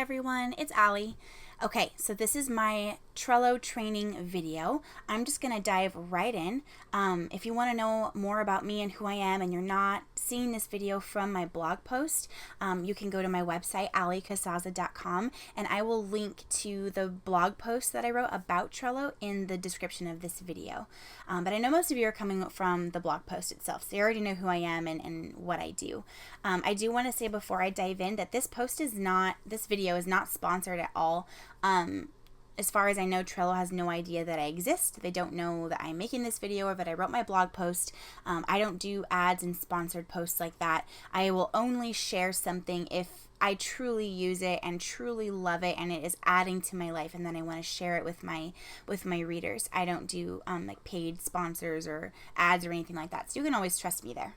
everyone, it's Allie. Okay, so this is my Trello training video. I'm just going to dive right in. If you want to know more about me and who I am and you're not seeing this video from my blog post, you can go to my website, alliecasaza.com, and I will link to the blog post that I wrote about Trello in the description of this video. But I know most of you are coming from the blog post itself, so you already know who I am and what I do. I do want to say before I dive in that this video is not sponsored at all. As far as I know, Trello has no idea that I exist. They don't know that I'm making this video or that I wrote my blog post. I don't do ads and sponsored posts like that. I will only share something if I truly use it and truly love it and it is adding to my life, and then I want to share it with my readers. I don't do like paid sponsors or ads or anything like that. So you can always trust me there.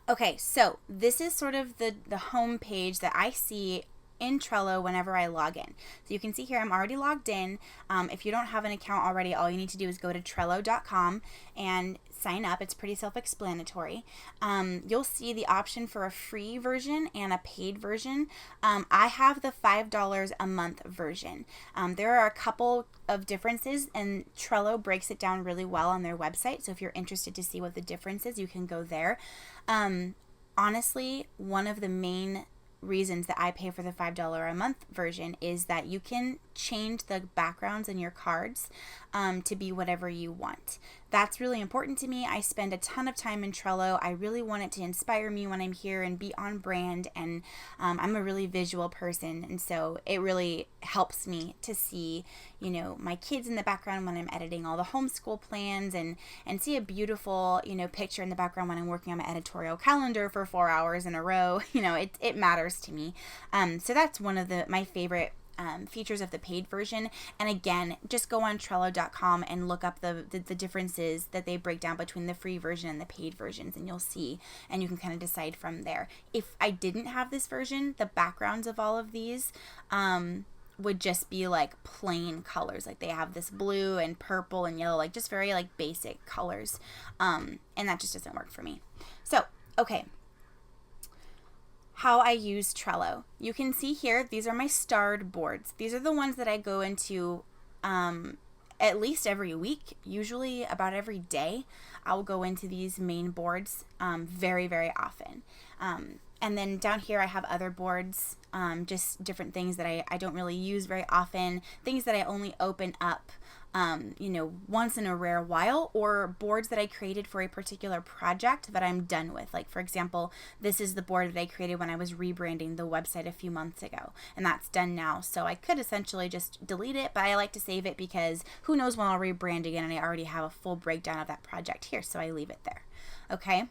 Okay, so this is sort of the home page that I see in Trello whenever I log in. So you can see here I'm already logged in. If you don't have an account already, all you need to do is go to Trello.com and sign up. It's pretty self-explanatory. You'll see the option for a free version and a paid version. I have the $5 a month version. There are a couple of differences, and Trello breaks it down really well on their website. So if you're interested to see what the difference is, you can go there. Honestly, one of the main reasons that I pay for the $5 a month version is that you can change the backgrounds in your cards to be whatever you want. That's really important to me. I spend a ton of time in Trello. I really want it to inspire me when I'm here and be on brand, and I'm a really visual person, and so it really helps me to see, my kids in the background when I'm editing all the homeschool plans, and see a beautiful, picture in the background when I'm working on my editorial calendar for 4 hours in a row. It matters to me. So that's one of my favorite features of the paid version. And again, just go on Trello.com and look up the differences that they break down between the free version and the paid versions, and you'll see, and you can kind of decide from there. If I didn't have this version, the backgrounds of all of these would just be like plain colors. Like they have this blue and purple and yellow, like just very like basic colors. And that just doesn't work for me. So, okay. How I use Trello. You can see here, these are my starred boards. These are the ones that I go into at least every week, usually about every day. I'll go into these main boards very, very often. And then down here I have other boards, just different things that I don't really use very often, things that I only open up once in a rare while, or boards that I created for a particular project that I'm done with. Like, for example, this is the board that I created when I was rebranding the website a few months ago, and that's done now. So I could essentially just delete it, but I like to save it because who knows when I'll rebrand again, and I already have a full breakdown of that project here, so I leave it there. Okay.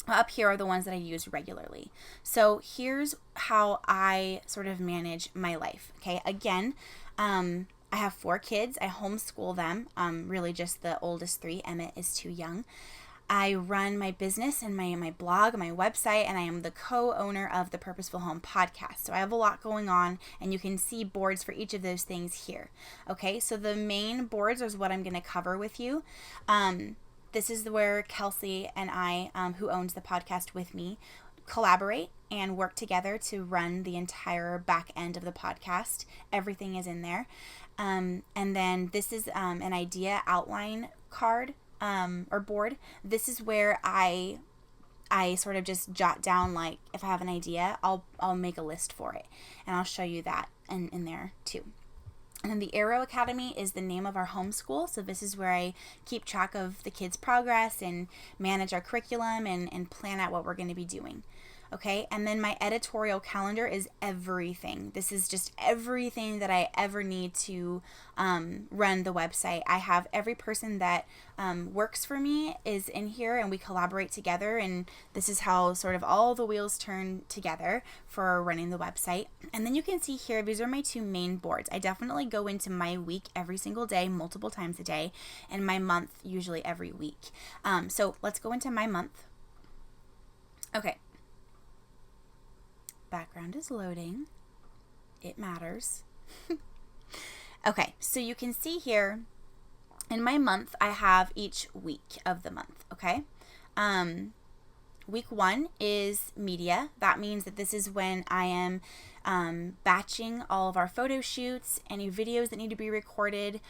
Up here are the ones that I use regularly. So here's how I sort of manage my life. Okay. Again, I have 4 kids. I homeschool them. Really just the oldest 3. Emmett is too young. I run my business and my blog, my website, and I am the co-owner of the Purposeful Home podcast. So I have a lot going on, and you can see boards for each of those things here. Okay, so the main boards is what I'm going to cover with you. This is where Kelsey and I, who owns the podcast with me, collaborate and work together to run the entire back end of the podcast. Everything is in there. And then this is an idea outline card or board. This is where I sort of just jot down, like, if I have an idea, I'll make a list for it, and I'll show you that in there too. And then the Arrow Academy is the name of our homeschool. So this is where I keep track of the kids' progress and manage our curriculum and plan out what we're going to be doing. Okay, and then my editorial calendar is everything. This is just everything that I ever need to run the website. I have every person that works for me is in here, and we collaborate together, and this is how sort of all the wheels turn together for running the website. And then you can see here, these are my 2 main boards. I definitely go into my week every single day, multiple times a day, and my month usually every week. So let's go into my month. Okay. Background is loading. It matters. Okay, so you can see here in my month, I have each week of the month, okay? Week 1 is media. That means that this is when I am batching all of our photo shoots, any videos that need to be recorded.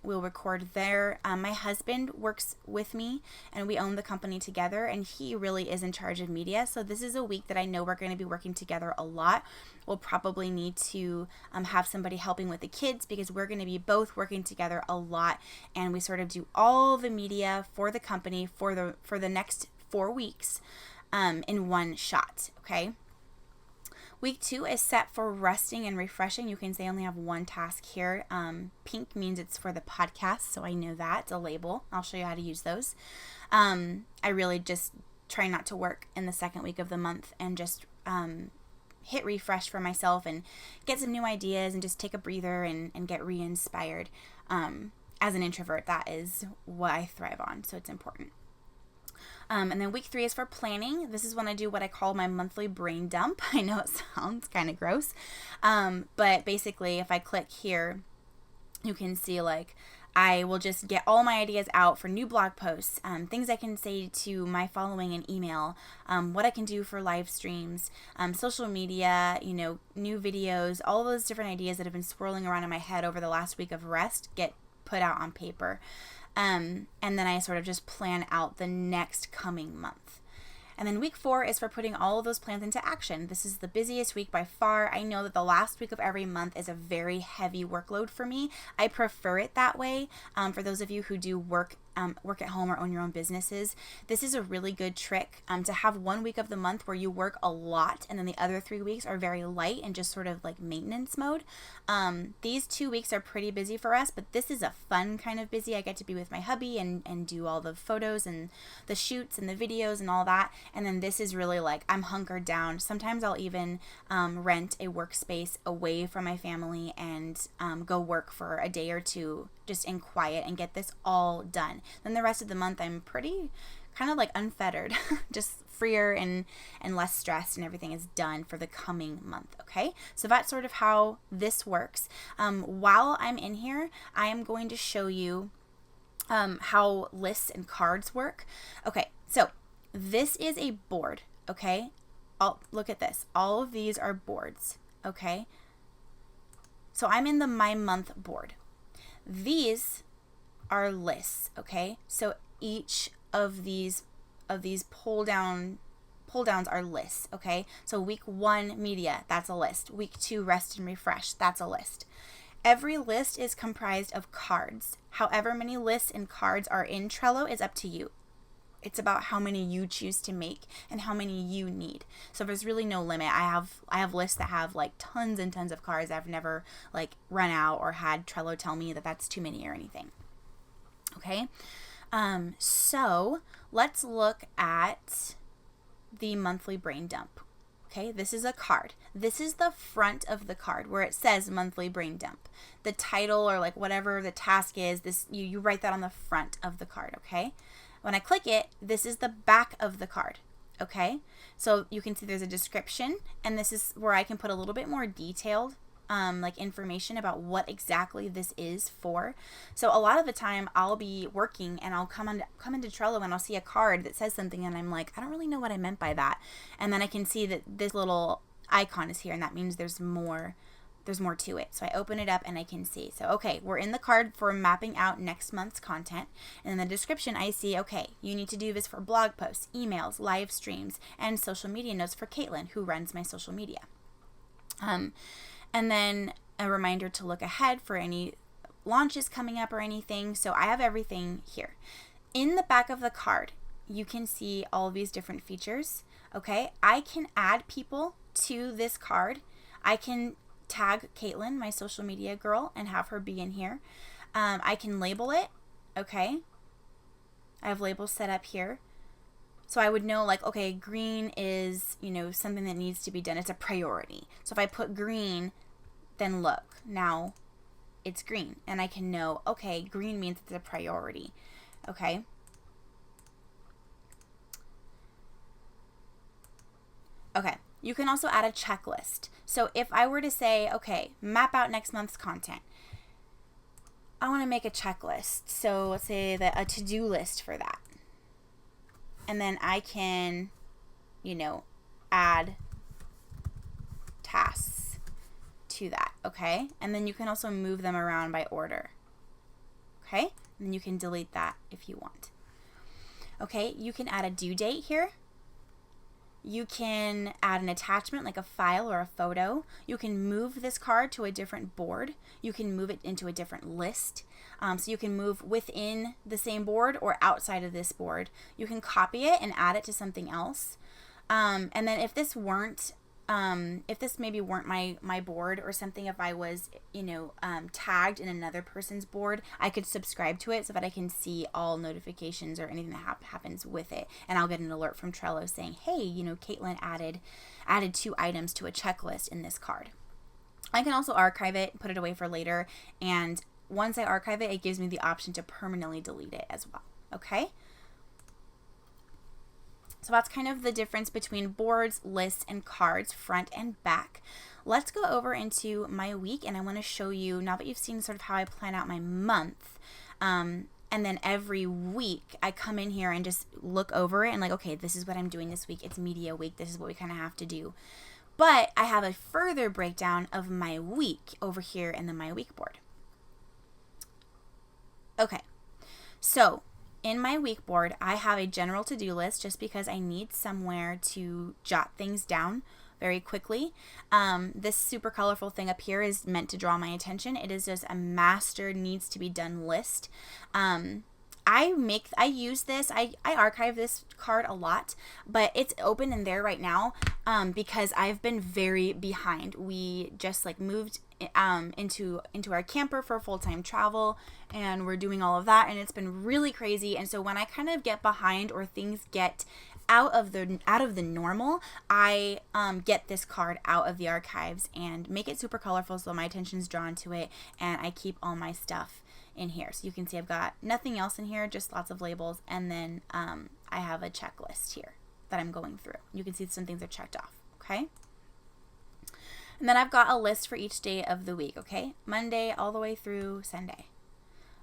We'll record there. My husband works with me and we own the company together, and he really is in charge of media. So this is a week that I know we're going to be working together a lot. We'll probably need to have somebody helping with the kids because we're going to be both working together a lot, and we sort of do all the media for the company for the next 4 weeks in one shot. Okay. Week 2 is set for resting and refreshing. You can say I only have one task here. Pink means it's for the podcast, so I know that. It's a label. I'll show you how to use those. I really just try not to work in the second week of the month and just hit refresh for myself and get some new ideas and just take a breather and get re-inspired. As an introvert, that is what I thrive on, so it's important. And then week 3 is for planning. This is when I do what I call my monthly brain dump. I know it sounds kind of gross, but basically if I click here, you can see like I will just get all my ideas out for new blog posts, things I can say to my following in email, what I can do for live streams, social media, new videos, all those different ideas that have been swirling around in my head over the last week of rest get put out on paper. And then I sort of just plan out the next coming month. And then week 4 is for putting all of those plans into action. This is the busiest week by far. I know that the last week of every month is a very heavy workload for me. I prefer it that way. For those of you who do work at home or own your own businesses, this is a really good trick to have 1 week of the month where you work a lot and then the other 3 weeks are very light and just sort of like maintenance mode. These 2 weeks are pretty busy for us, but this is a fun kind of busy. I get to be with my hubby and do all the photos and the shoots and the videos and all that. And then this is really like I'm hunkered down. Sometimes I'll even rent a workspace away from my family and go work for a day or two just in quiet and get this all done. Then the rest of the month I'm pretty kind of like unfettered, just freer and less stressed, and everything is done for the coming month. Okay, so that's sort of how this works. While I'm in here, I am going to show you how lists and cards work. Okay, so this is a board. Okay, look at this. All of these are boards. Okay, so I'm in the My Month board. These are lists. Okay, so each of these pull downs are lists. Okay, so week 1 media, that's a list. Week 2 rest and refresh, that's a list. Every list is comprised of cards. However many lists and cards are in Trello is up to you. It's about how many you choose to make and how many you need. So there's really no limit. I have lists that have like tons and tons of cards. I've never like run out or had Trello tell me that that's too many or anything. Okay. So let's look at the monthly brain dump. Okay, this is a card. This is the front of the card where it says monthly brain dump. The title or like whatever the task is, this you write that on the front of the card. Okay. When I click it, this is the back of the card. Okay, so you can see there's a description, and this is where I can put a little bit more detailed like information about what exactly this is for. So a lot of the time I'll be working and I'll come into Trello and I'll see a card that says something and I'm like, I don't really know what I meant by that. And then I can see that this little icon is here, and that means there's more to it. So I open it up and I can see. So, okay, we're in the card for mapping out next month's content. And in the description, I see, okay, you need to do this for blog posts, emails, live streams, and social media notes for Caitlin, who runs my social media. And then a reminder to look ahead for any launches coming up or anything. So I have everything here. In the back of the card, you can see all of these different features. Okay, I can add people to this card. I can tag Caitlin, my social media girl, and have her be in here. I can label it. Okay, I have labels set up here. So I would know like, okay, green is, something that needs to be done. It's a priority. So if I put green, then look, now it's green. And I can know, okay, green means it's a priority. Okay. Okay. You can also add a checklist. So if I were to say, okay, map out next month's content, I want to make a checklist. So let's say that a to-do list for that. and then I can, add tasks to that, okay? And then you can also move them around by order, okay? And then you can delete that if you want. Okay, you can add a due date here. You can add an attachment like a file or a photo. You can move this card to a different board. You can move it into a different list. So you can move within the same board or outside of this board. You can copy it and add it to something else. And then if this maybe weren't my board or something, if I was, tagged in another person's board, I could subscribe to it so that I can see all notifications or anything that happens with it. And I'll get an alert from Trello saying, hey, Caitlin added 2 items to a checklist in this card. I can also archive it, put it away for later. And once I archive it, it gives me the option to permanently delete it as well. Okay? So that's kind of the difference between boards, lists, and cards, front and back. Let's go over into my week, and I want to show you, now that you've seen sort of how I plan out my month, and then every week I come in here and just look over it and like, okay, this is what I'm doing this week. It's media week. This is what we kind of have to do. But I have a further breakdown of my week over here in the My Week board. Okay, so in my week board, I have a general to-do list just because I need somewhere to jot things down very quickly. This super colorful thing up here is meant to draw my attention. It is just a master needs to be done list. I use this, I archive this card a lot, but it's open in there right now because I've been very behind. We just moved into our camper for full-time travel, and we're doing all of that, and it's been really crazy. And so when I kind of get behind or things get out of the normal, I get this card out of the archives and make it super colorful so my attention is drawn to it, and I keep all my stuff in here. So you can see I've got nothing else in here, just lots of labels, and then I have a checklist here that I'm going through. You can see some things are checked off, okay? And then I've got a list for each day of the week, okay? Monday all the way through Sunday,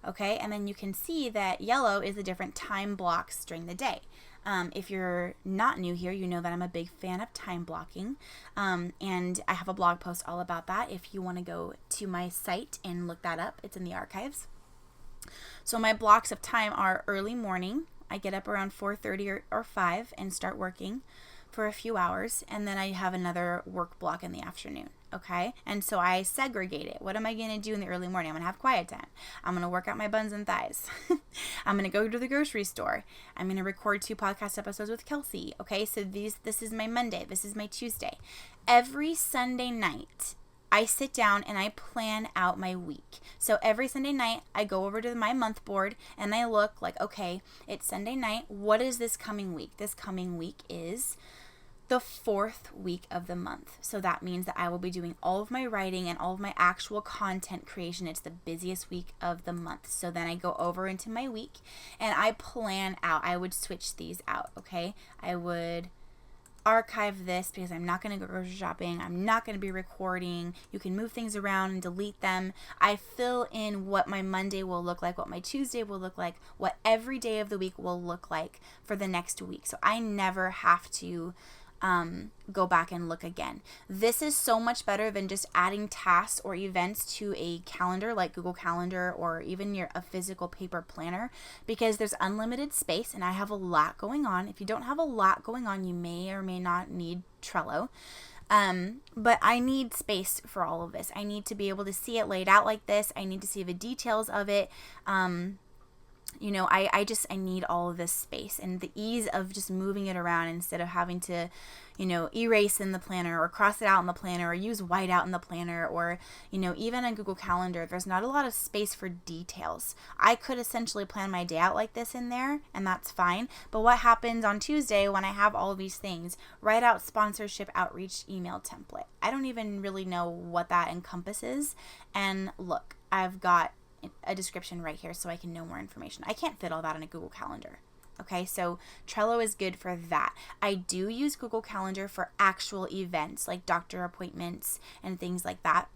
okay? And then you can see that yellow is the different time blocks during the day. If you're not new here, you know that I'm a big fan of time blocking, and I have a blog post all about that. If you want to go to my site and look that up, it's in the archives. So my blocks of time are early morning. I get up around 4:30 or 5 and start working for a few hours, and then I have another work block in the afternoon, okay? And so I segregate it. What am I going to do in the early morning? I'm going to have quiet time. I'm going to work out my buns and thighs. I'm going to go to the grocery store. I'm going to record 2 podcast episodes with Kelsey, okay? So this is my Monday. This is my Tuesday. Every Sunday night, I sit down and I plan out my week. So every Sunday night, I go over to my month board and I look like, okay, it's Sunday night. What is this coming week? This coming week is the 4th week of the month. So that means that I will be doing all of my writing and all of my actual content creation. It's the busiest week of the month. So then I go over into my week and I plan out. I would switch these out, okay? I would archive this because I'm not going to go grocery shopping. I'm not going to be recording. You can move things around and delete them. I fill in what my Monday will look like, what my Tuesday will look like, what every day of the week will look like for the next week. So I never have to go back and look again. This is so much better than just adding tasks or events to a calendar like Google Calendar or even a physical paper planner, because there's unlimited space and I have a lot going on. If you don't have a lot going on, you may or may not need Trello. But I need space for all of this. I need to be able to see it laid out like this. I need to see the details of it. I need all of this space and the ease of just moving it around instead of having to, erase in the planner or cross it out in the planner or use whiteout in the planner or, even on Google Calendar, there's not a lot of space for details. I could essentially plan my day out like this in there and that's fine. But what happens on Tuesday when I have all of these things? Write out sponsorship outreach email template. I don't even really know what that encompasses. And look, I've got a description right here so I can know more information. I can't fit all that in a Google Calendar. Okay, so Trello is good for that. I do use Google Calendar for actual events like doctor appointments and things like that.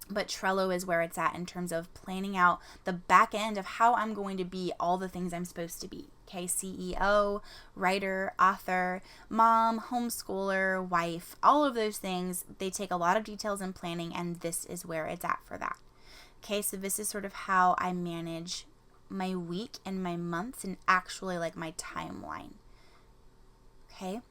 But Trello is where it's at in terms of planning out the back end of how I'm going to be all the things I'm supposed to be. Okay, CEO, writer, author, mom, homeschooler, wife, all of those things, they take a lot of details and planning, and this is where it's at for that. Okay, so this is sort of how I manage my week and my months and actually like my timeline. Okay.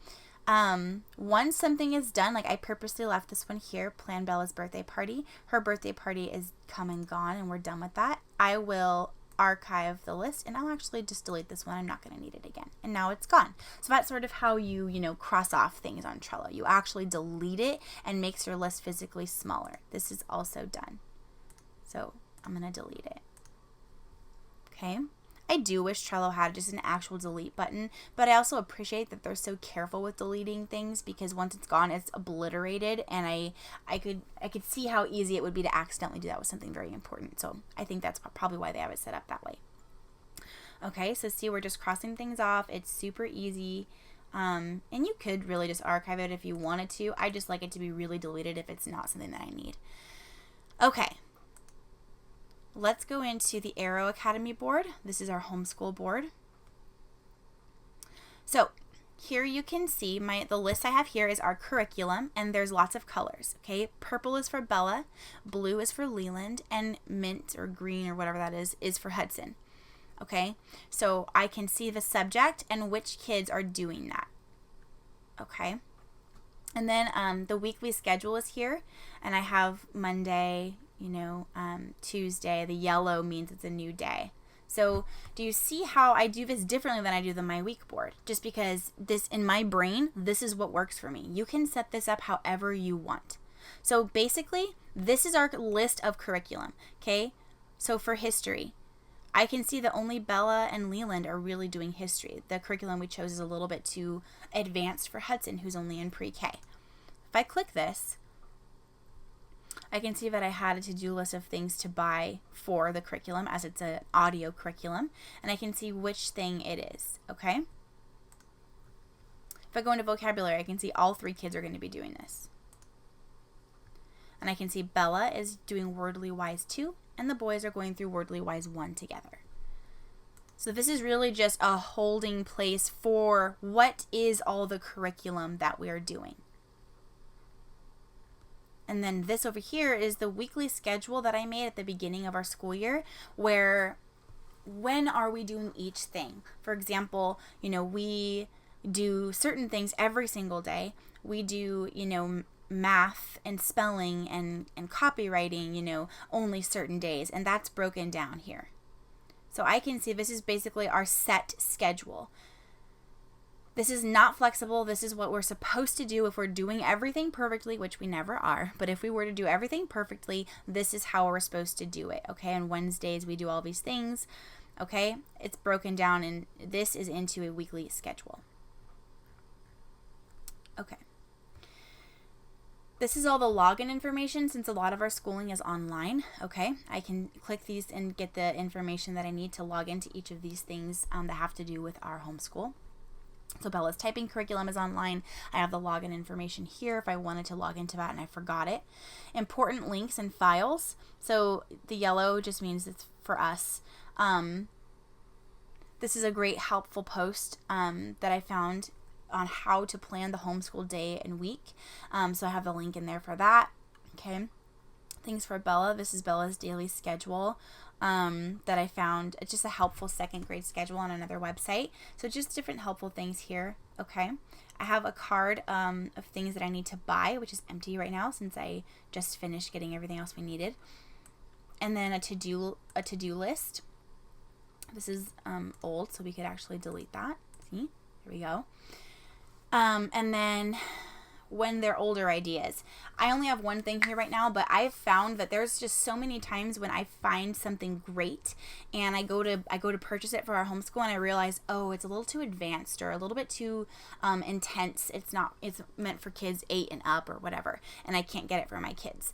Once something is done, like I purposely left this one here, plan Bella's birthday party. Her birthday party is come and gone and we're done with that. I will archive the list and I'll actually just delete this one. I'm not going to need it again. And now it's gone. So that's sort of how you cross off things on Trello. You actually delete it and makes your list physically smaller. This is also done. So I'm going to delete it. Okay. I do wish Trello had just an actual delete button, but I also appreciate that they're so careful with deleting things because once it's gone, it's obliterated, and I could see how easy it would be to accidentally do that with something very important. So I think that's probably why they have it set up that way. Okay, so see, we're just crossing things off. It's super easy. And you could really just archive it if you wanted to. I just like it to be really deleted if it's not something that I need. Okay. Let's go into the Arrow Academy board. This is our homeschool board. So here you can see the list I have here is our curriculum, and there's lots of colors. Okay, purple is for Bella, blue is for Leland, and mint or green or whatever that is for Hudson. Okay, so I can see the subject and which kids are doing that. Okay, and then the weekly schedule is here, and I have Monday, Tuesday. The yellow means it's a new day. So do you see how I do this differently than I do the My Week board? Just because this, in my brain, this is what works for me. You can set this up however you want. So basically, this is our list of curriculum, okay? So for history, I can see that only Bella and Leland are really doing history. The curriculum we chose is a little bit too advanced for Hudson, who's only in pre-K. If I click this, I can see that I had a to-do list of things to buy for the curriculum as it's an audio curriculum, and I can see which thing it is, okay? If I go into vocabulary, I can see all 3 kids are going to be doing this. And I can see Bella is doing Wordly Wise 2, and the boys are going through Wordly Wise 1 together. So this is really just a holding place for what is all the curriculum that we are doing. And then this over here is the weekly schedule that I made at the beginning of our school year, where when are we doing each thing? For example, we do certain things every single day. We do, math and spelling and copywriting, only certain days. And that's broken down here. So I can see this is basically our set schedule. This is not flexible. This is what we're supposed to do if we're doing everything perfectly, which we never are. But if we were to do everything perfectly, this is how we're supposed to do it, okay? On Wednesdays, we do all these things, okay? It's broken down, and this is into a weekly schedule. Okay. This is all the login information since a lot of our schooling is online, okay? I can click these and get the information that I need to log into each of these things that have to do with our homeschool. So Bella's typing curriculum is online. I have the login information here if I wanted to log into that and I forgot it. Important links and files. So the yellow just means it's for us. This is a great helpful post that I found on how to plan the homeschool day and week. So I have the link in there for that. Okay. Things for Bella. This is Bella's daily schedule. That I found. It's just a helpful 2nd grade schedule on another website. So just different helpful things here. Okay. I have a card of things that I need to buy, which is empty right now since I just finished getting everything else we needed. And then a to-do list. This is old, so we could actually delete that. See? Here we go. And then when they're older ideas. I only have one thing here right now, but I've found that there's just so many times when I find something great and I go to purchase it for our homeschool and I realize, oh, it's a little too advanced or a little bit too intense. It's meant for kids 8 and up or whatever, and I can't get it for my kids.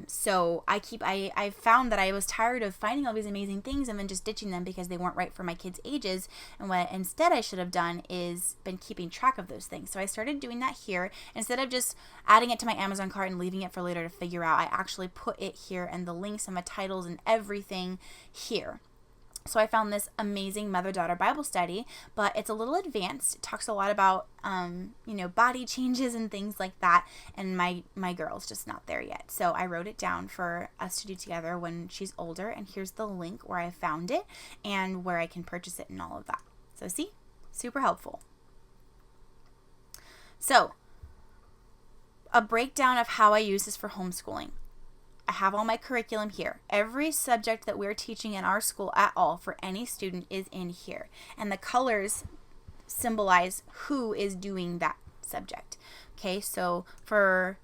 So I found that I was tired of finding all these amazing things and then just ditching them because they weren't right for my kids' ages. And what instead I should have done is been keeping track of those things. So I started doing that here. Instead of just adding it to my Amazon cart and leaving it for later to figure out, I actually put it here and the links and the titles and everything here. So I found this amazing mother-daughter Bible study, but it's a little advanced. It talks a lot about, body changes and things like that. And my girl's just not there yet. So I wrote it down for us to do together when she's older. And here's the link where I found it and where I can purchase it and all of that. So see, super helpful. So a breakdown of how I use this for homeschooling. I have all my curriculum here. Every subject that we're teaching in our school at all for any student is in here. And the colors symbolize who is doing that subject. Okay, so for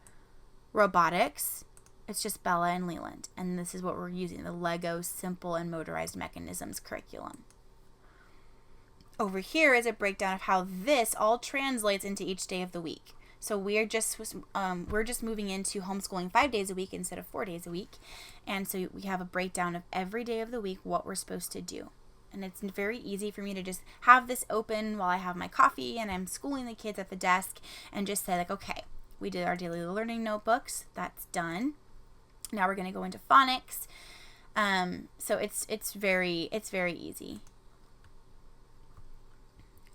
robotics, it's just Bella and Leland. And this is what we're using, the Lego Simple and Motorized Mechanisms curriculum. Over here is a breakdown of how this all translates into each day of the week. So we're just moving into homeschooling 5 days a week instead of 4 days a week. And so we have a breakdown of every day of the week, what we're supposed to do. And it's very easy for me to just have this open while I have my coffee and I'm schooling the kids at the desk and just say like, okay, we did our daily learning notebooks. That's done. Now we're going to go into phonics. So it's very easy.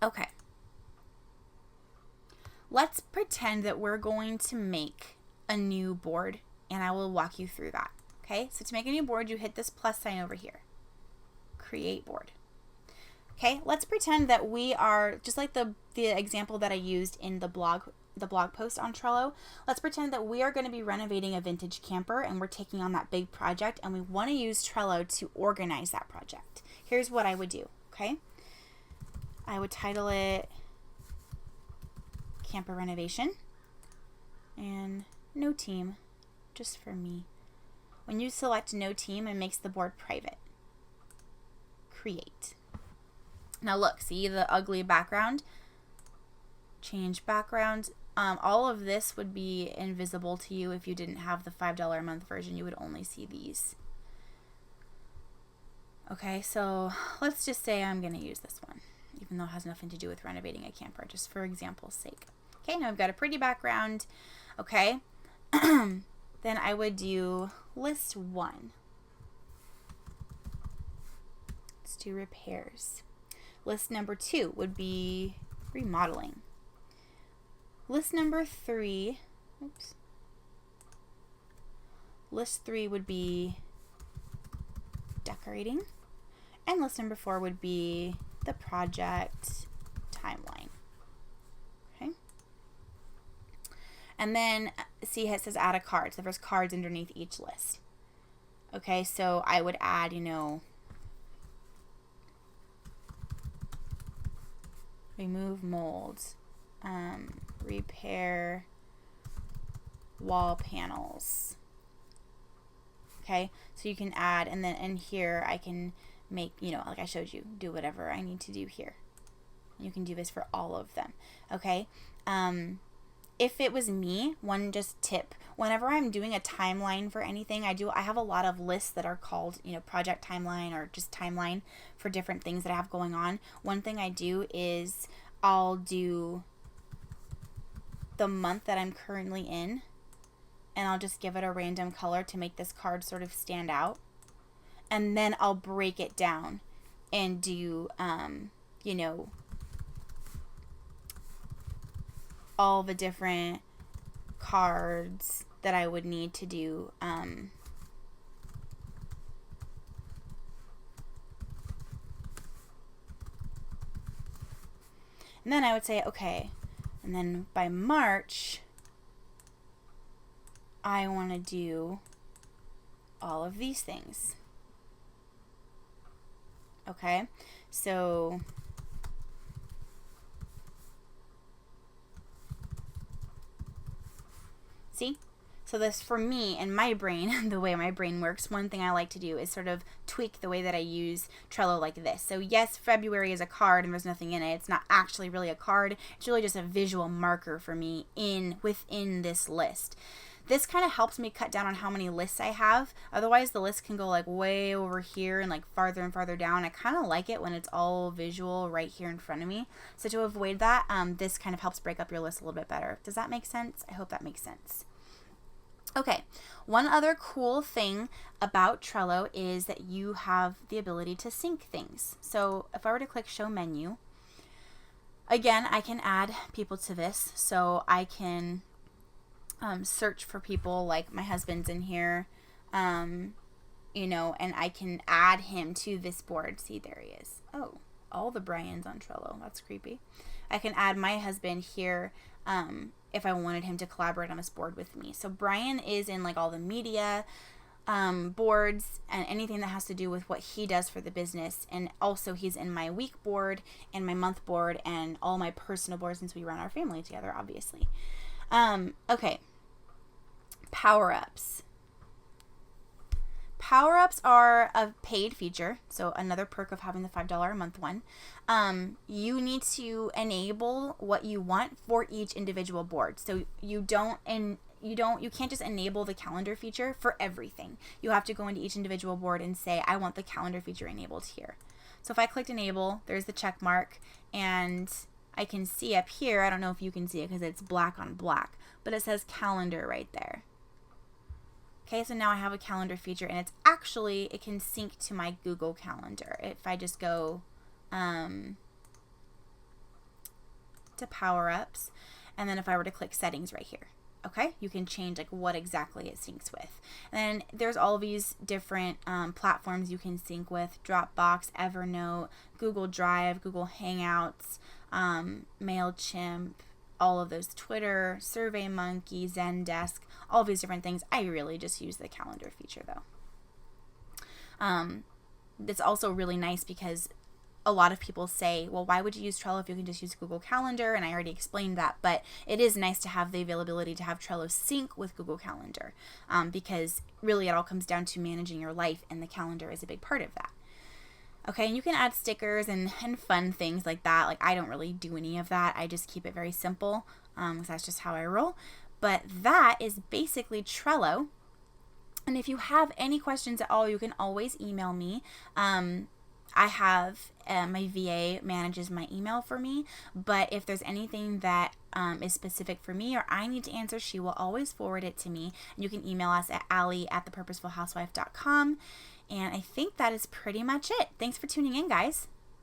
Okay. Let's pretend that we're going to make a new board, and I will walk you through that. Okay, so to make a new board, you hit this plus sign over here. Create board. Okay, let's pretend that we are, just like the example that I used in the blog post on Trello, let's pretend that we are going to be renovating a vintage camper, and we're taking on that big project, and we want to use Trello to organize that project. Here's what I would do, okay? I would title it Camper Renovation, and no team, just for me. When you select no team, it makes the board private. Create. Now look, see the ugly background? Change background. All of this would be invisible to you if you didn't have the $5 a month version. You would only see these. Okay, so let's just say I'm going to use this one, even though it has nothing to do with renovating a camper, just for example's sake. Okay, now I've got a pretty background. Okay, then I would do list 1. Let's do repairs. List number 2 would be remodeling. List number 3, list 3 would be decorating. And list number 4 would be the project timeline. Okay. And then see it says add a card. So there's cards underneath each list. Okay, so I would add, remove molds, repair wall panels. Okay, so you can add, and then in here I can make, like I showed you, do whatever I need to do here. You can do this for all of them. Okay, if it was me, one just tip, whenever I'm doing a timeline for anything, I have a lot of lists that are called, project timeline or just timeline for different things that I have going on. One thing I do is I'll do the month that I'm currently in, and I'll just give it a random color to make this card sort of stand out. And then I'll break it down and do, all the different cards that I would need to do. And then I would say, okay, and then by March, I want to do all of these things. Okay, so see? So this, for me and my brain, the way my brain works, one thing I like to do is sort of tweak the way that I use Trello like this. So yes, February is a card and there's nothing in it. It's not actually really a card. It's really just a visual marker for me within this list. This kind of helps me cut down on how many lists I have. Otherwise, the list can go like way over here and like farther and farther down. I kind of like it when it's all visual right here in front of me. So to avoid that, this kind of helps break up your list a little bit better. Does that make sense? I hope that makes sense. Okay, one other cool thing about Trello is that you have the ability to sync things. So if I were to click show menu, again, I can add people to this. So I can search for people, like my husband's in here, you know, and I can add him to this board. See, there he is. Oh, all the Brian's on Trello. That's creepy. I can add my husband here if I wanted him to collaborate on this board with me. So Brian is in like all the media boards and anything that has to do with what he does for the business. And also he's in my week board and my month board and all my personal boards since we run our family together, obviously. Okay. Power-ups. Power-ups are a paid feature, so another perk of having the $5 a month one. You need to enable what you want for each individual board. So you can't just enable the calendar feature for everything. You have to go into each individual board and say, I want the calendar feature enabled here. So if I clicked enable, there's the check mark, and I can see up here, I don't know if you can see it because it's black on black, but it says calendar right there. Okay, so now I have a calendar feature, and it can sync to my Google Calendar. If I just go to power-ups, and then if I were to click settings right here, okay, you can change like what exactly it syncs with. And then there's all these different platforms you can sync with: Dropbox, Evernote, Google Drive, Google Hangouts, MailChimp, all of those, Twitter, SurveyMonkey, Zendesk, all of these different things. I really just use the calendar feature though. It's also really nice because a lot of people say, well, why would you use Trello if you can just use Google Calendar? And I already explained that, but it is nice to have the availability to have Trello sync with Google Calendar because really it all comes down to managing your life, and the calendar is a big part of that. Okay, and you can add stickers and fun things like that. Like, I don't really do any of that. I just keep it very simple because that's just how I roll. But that is basically Trello. And if you have any questions at all, you can always email me. I have my VA manages my email for me, but if there's anything that is specific for me or I need to answer, she will always forward it to me. And you can email us at Allie@thepurposefulhousewife.com. And I think that is pretty much it. Thanks for tuning in, guys.